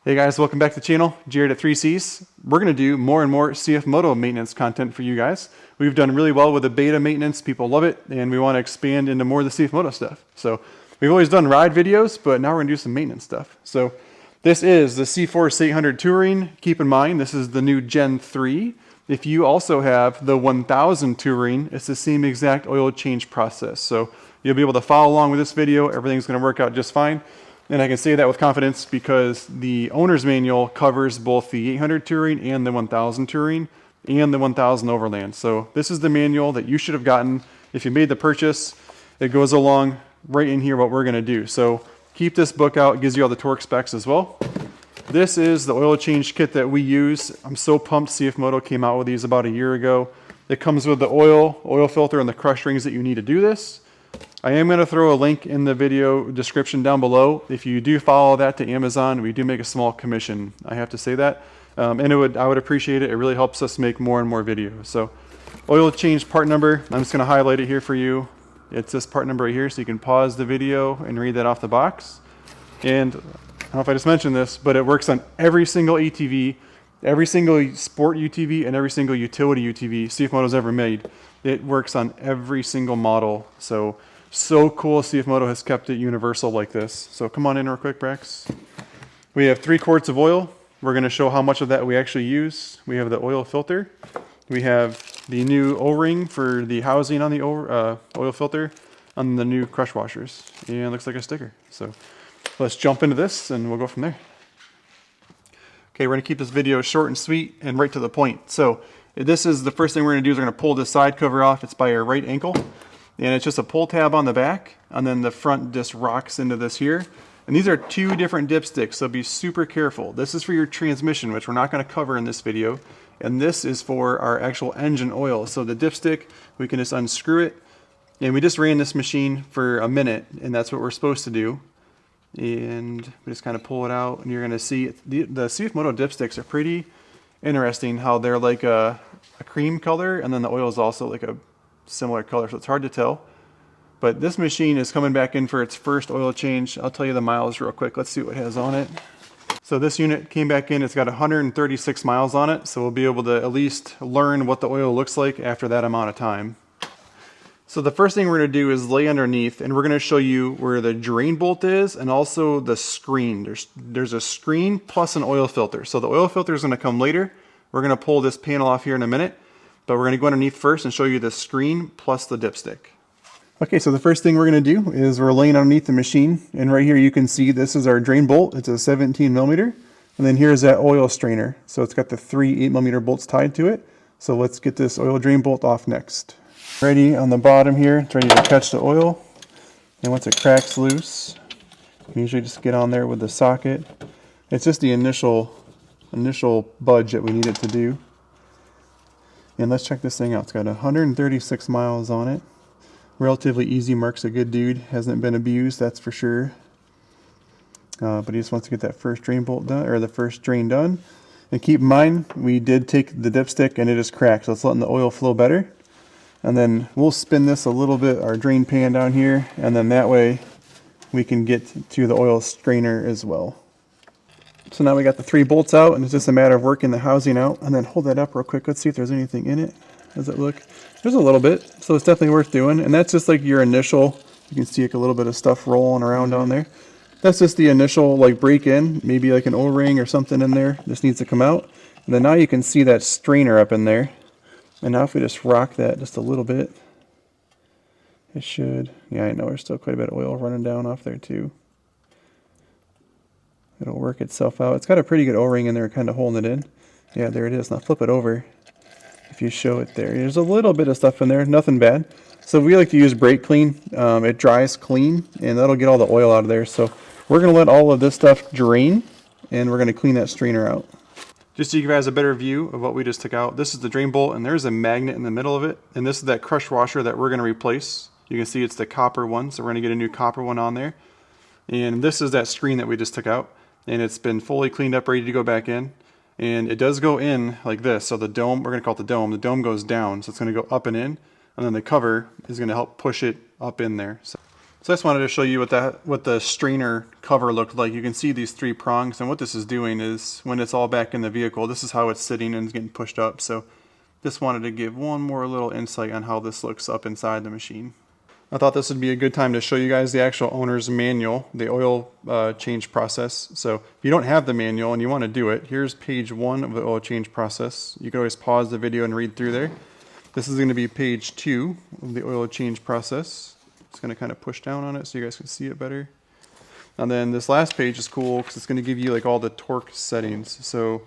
Hey guys, welcome back to the channel, Jared at 3Cs. We're going to do more and more CF Moto maintenance content for you guys. We've done really well with the beta maintenance, people love it, and we want to expand into more of the CF Moto stuff. So we've always done ride videos, but now we're going to do some maintenance stuff. So this is the C-Force 800 Touring. Keep in mind, this is the new Gen 3. If you also have the 1000 Touring, it's the same exact oil change process. So you'll be able to follow along with this video. Everything's going to work out just fine. And I can say that with confidence because the owner's manual covers both the 800 Touring and the 1000 Touring and the 1000 Overland. So this is the manual that you should have gotten if you made the purchase. It goes along right in here what we're going to do. So keep this book out. It gives you all the torque specs as well. This is the oil change kit that we use. I'm so pumped CF Moto came out with these about a year ago. It comes with the oil filter, and the crush rings that you need to do this. I am going to throw a link in the video description down below. If you do follow that to Amazon, we do make a small commission. I have to say that. And I would appreciate it. It really helps us make more and more videos. So oil change part number, I'm just going to highlight it here for you. It's this part number right here, so you can pause the video and read that off the box. And I don't know if I just mentioned this, but it works on every single ATV, every single sport UTV, and every single utility UTV CF Moto's ever made. It works on every single model. So cool CF Moto has kept it universal like this. So come on in real quick, Brax. We have 3 quarts of oil. We're going to show how much of that we actually use. We have the oil filter. We have the new O-ring for the housing on the oil filter on the new crush washers. And it looks like a sticker. So let's jump into this and we'll go from there. Okay, we're going to keep this video short and sweet and right to the point. So this is the first thing we're going to do is we're going to pull this side cover off. It's by our right ankle. And it's just a pull tab on the back, and then the front just rocks into this here. And these are 2 different dipsticks, so be super careful. This is for your transmission, which we're not going to cover in this video. And this is for our actual engine oil. So the dipstick, we can just unscrew it. And we just ran this machine for a minute, and that's what we're supposed to do. And we just kind of pull it out, and you're going to see the CF Moto dipsticks are pretty interesting, how they're like a cream color, and then the oil is also like a similar color, so it's hard to tell. But this machine is coming back in for its first oil change. I'll tell you the miles real quick. Let's see what it has on it. So this unit came back in. It's got 136 miles on it, so we'll be able to at least learn what the oil looks like after that amount of time. So the first thing we're going to do is lay underneath, and we're going to show you where the drain bolt is and also the screen. There's a screen plus an oil filter. So the oil filter is going to come later. We're going to pull this panel off here in a minute. But we're going to go underneath first and show you the screen plus the dipstick. Okay, so the first thing we're going to do is we're laying underneath the machine. And right here you can see this is our drain bolt. It's a 17 millimeter. And then here's that oil strainer. So it's got the 3 8mm bolts tied to it. So let's get this oil drain bolt off next. Ready on the bottom here. It's ready to catch the oil. And once it cracks loose, you usually just get on there with the socket. It's just the initial budge that we need it to do. And let's check this thing out. It's got 136 miles on it. Relatively easy. Mark's a good dude. Hasn't been abused, that's for sure. But he just wants to get that first drain bolt done, or the first drain done. And keep in mind, we did take the dipstick and it is cracked, so it's letting the oil flow better. And then we'll spin this a little bit, our drain pan down here, and then that way we can get to the oil strainer as well. So now we got the 3 bolts out, and it's just a matter of working the housing out. And then hold that up real quick. Let's see if there's anything in it. Does it look? There's a little bit, so it's definitely worth doing. And that's just like your initial, you can see like a little bit of stuff rolling around down there. That's just the initial like break in, maybe like an O-ring or something in there. This needs to come out. And then now you can see that strainer up in there. And now if we just rock that just a little bit, it should, yeah, I know there's still quite a bit of oil running down off there too. It'll work itself out. It's got a pretty good O-ring in there kind of holding it in. Yeah, there it is. Now flip it over if you show it there. There's a little bit of stuff in there, nothing bad. So we like to use brake clean. It dries clean and that'll get all the oil out of there. So we're going to let all of this stuff drain and we're going to clean that strainer out. Just so you guys have a better view of what we just took out. This is the drain bolt and there's a magnet in the middle of it. And this is that crush washer that we're going to replace. You can see it's the copper one. So we're going to get a new copper one on there. And this is that screen that we just took out. And it's been fully cleaned up, ready to go back in. And it does go in like this. So the dome, we're going to call it the dome goes down. So it's going to go up and in. And then the cover is going to help push it up in there. So So I just wanted to show you what the strainer cover looked like. You can see these 3 prongs, and what this is doing is when it's all back in the vehicle, this is how it's sitting and it's getting pushed up. So just wanted to give one more little insight on how this looks up inside the machine. I thought this would be a good time to show you guys the actual owner's manual, the oil change process. So if you don't have the manual and you want to do it, here's page 1 of the oil change process. You can always pause the video and read through there. This is going to be page 2 of the oil change process. It's going to kind of push down on it so you guys can see it better. And then this last page is cool because it's going to give you like all the torque settings. So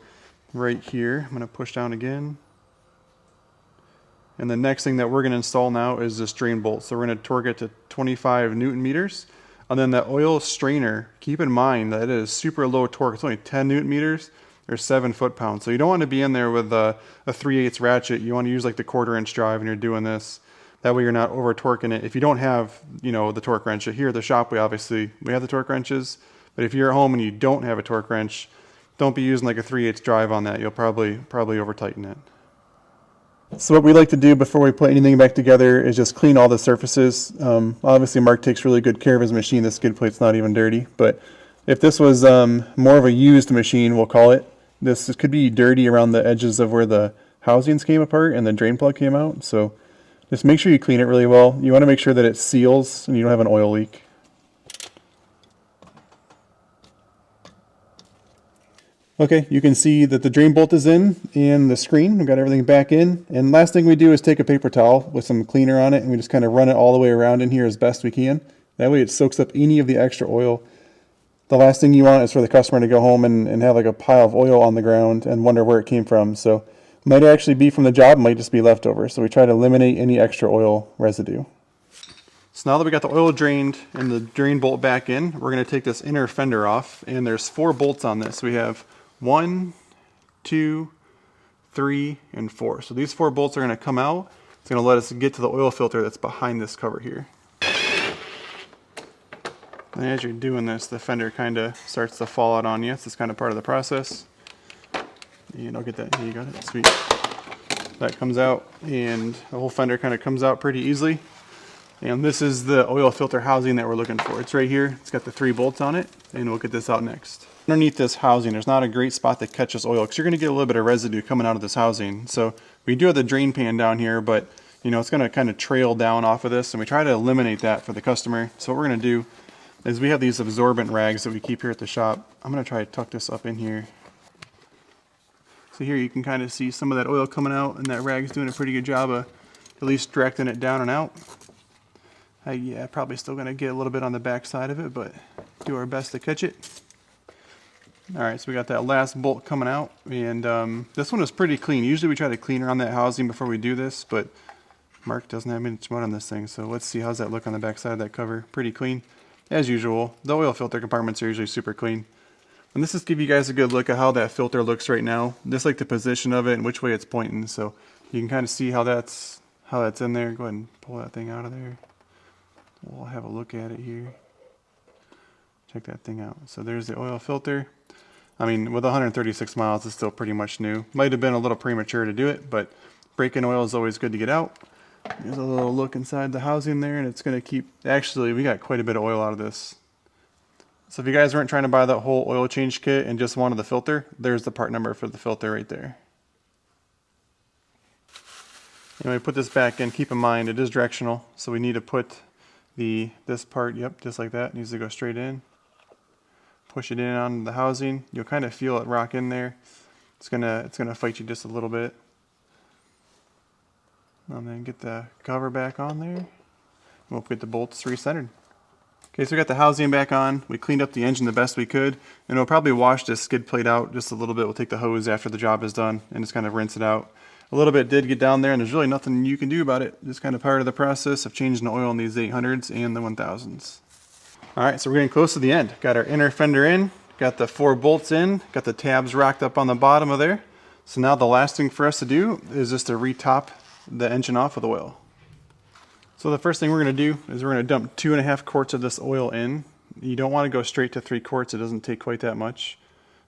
right here, I'm going to push down again. And the next thing that we're going to install now is this drain bolt. So we're going to torque it to 25 Newton meters. And then the oil strainer, keep in mind that it is super low torque. It's only 10 Newton meters or 7 foot-pounds. So you don't want to be in there with a 3/8 ratchet. You want to use like the 1/4-inch drive when you're doing this. That way you're not over torquing it. If you don't have, the torque wrench, here at the shop we have the torque wrenches, but if you're at home and you don't have a torque wrench, don't be using like a 3/8 drive on that. You'll probably over tighten it. So what we like to do before we put anything back together is just clean all the surfaces. Obviously Mark takes really good care of his machine. The skid plate's not even dirty, but if this was more of a used machine, we'll call it, this could be dirty around the edges of where the housings came apart and the drain plug came out. So just make sure you clean it really well. You want to make sure that it seals and you don't have an oil leak. Okay, you can see that the drain bolt is in and the screen. We've got everything back in. And last thing we do is take a paper towel with some cleaner on it and we just kind of run it all the way around in here as best we can. That way it soaks up any of the extra oil. The last thing you want is for the customer to go home and have like a pile of oil on the ground and wonder where it came from. So might actually be from the job, might just be leftover. So we try to eliminate any extra oil residue. So now that we got the oil drained and the drain bolt back in, we're going to take this inner fender off. And there's 4 bolts on this. We have 1, 2, 3, and 4. So these 4 bolts are going to come out. It's going to let us get to the oil filter that's behind this cover here. And as you're doing this, the fender kind of starts to fall out on you. It's just kind of part of the process. And I'll get that. Here, you got it. Sweet. That comes out, and the whole fender kind of comes out pretty easily. And this is the oil filter housing that we're looking for. It's right here. It's got the 3 bolts on it, and we'll get this out next. Underneath this housing, there's not a great spot that catches oil because you're going to get a little bit of residue coming out of this housing. So we do have the drain pan down here, but it's going to kind of trail down off of this, and we try to eliminate that for the customer. So what we're going to do is we have these absorbent rags that we keep here at the shop. I'm going to try to tuck this up in here. So here you can kind of see some of that oil coming out, and that rag's doing a pretty good job of at least directing it down and out. Yeah, probably still going to get a little bit on the back side of it, but do our best to catch it. Alright, so we got that last bolt coming out, and this one is pretty clean. Usually we try to clean around that housing before we do this, but Mark doesn't have much mud on this thing, so let's see how's that look on the back side of that cover. Pretty clean. As usual, the oil filter compartments are usually super clean. And this just give you guys a good look at how that filter looks right now. Just like the position of it and which way it's pointing. So you can kind of see how that's in there. Go ahead and pull that thing out of there. We'll have a look at it here. Check that thing out. So there's the oil filter. I mean, with 136 miles, it's still pretty much new. Might have been a little premature to do it, but break-in oil is always good to get out. There's a little look inside the housing there, and it's going to keep... Actually, we got quite a bit of oil out of this. So if you guys weren't trying to buy that whole oil change kit and just wanted the filter, there's the part number for the filter right there. Anyway, put this back in. Keep in mind, it is directional, so we need to put this part, yep, just like that. It needs to go straight in. Push it in on the housing. You'll kind of feel it rock in there. It's gonna fight you just a little bit. And then get the cover back on there. We'll get the bolts recentered. Okay, so we got the housing back on. We cleaned up the engine the best we could, and we'll probably wash this skid plate out just a little bit. We'll take the hose after the job is done and just kind of rinse it out. A little bit did get down there, and there's really nothing you can do about it. Just kind of part of the process of changing the oil in these 800s and the 1000s. All right, so we're getting close to the end. Got our inner fender in, got the 4 bolts in, got the tabs racked up on the bottom of there. So now the last thing for us to do is just to retop the engine off with oil. So the first thing we're going to do is we're going to dump 2.5 quarts of this oil in. You don't want to go straight to 3 quarts. It doesn't take quite that much.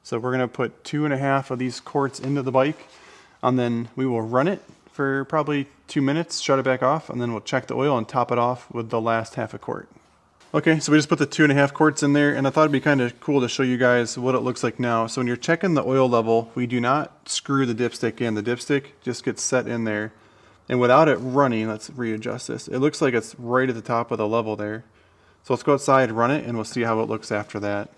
So we're going to put 2.5 of these quarts into the bike, and then we will run it for probably 2 minutes, shut it back off, and then we'll check the oil and top it off with the last 1/2 quart. Okay, so we just put the 2.5 quarts in there, and I thought it'd be kind of cool to show you guys what it looks like now. So when you're checking the oil level, we do not screw the dipstick in. The dipstick just gets set in there. And without it running, let's readjust this. It looks like it's right at the top of the level there. So let's go outside, run it, and we'll see how it looks after that.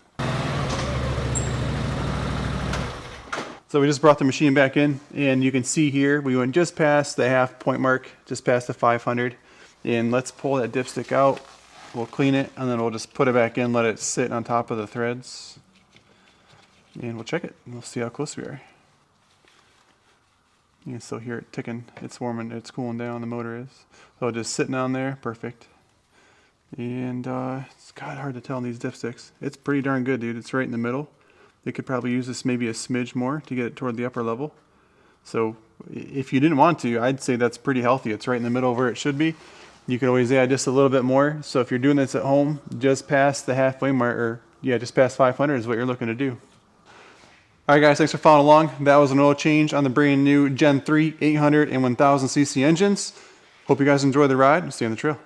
So we just brought the machine back in, and you can see here, we went just past the half point mark, just past the 500. And let's pull that dipstick out. We'll clean it, and then we'll just put it back in, let it sit on top of the threads. And we'll check it, and we'll see how close we are. You can still hear it ticking. It's warming, it's cooling down, the motor is. So just sitting on there, perfect. And it's kind of hard to tell on these dipsticks. It's pretty darn good, dude. It's right in the middle. They could probably use this maybe a smidge more to get it toward the upper level. So if you didn't want to, I'd say that's pretty healthy. It's right in the middle where it should be. You can always add just a little bit more. So if you're doing this at home, just past the halfway mark, or yeah, just past 500 is what you're looking to do. All right, guys, thanks for following along. That was an oil change on the brand new Gen 3 800 and 1000cc engines. Hope you guys enjoy the ride and stay on the trail.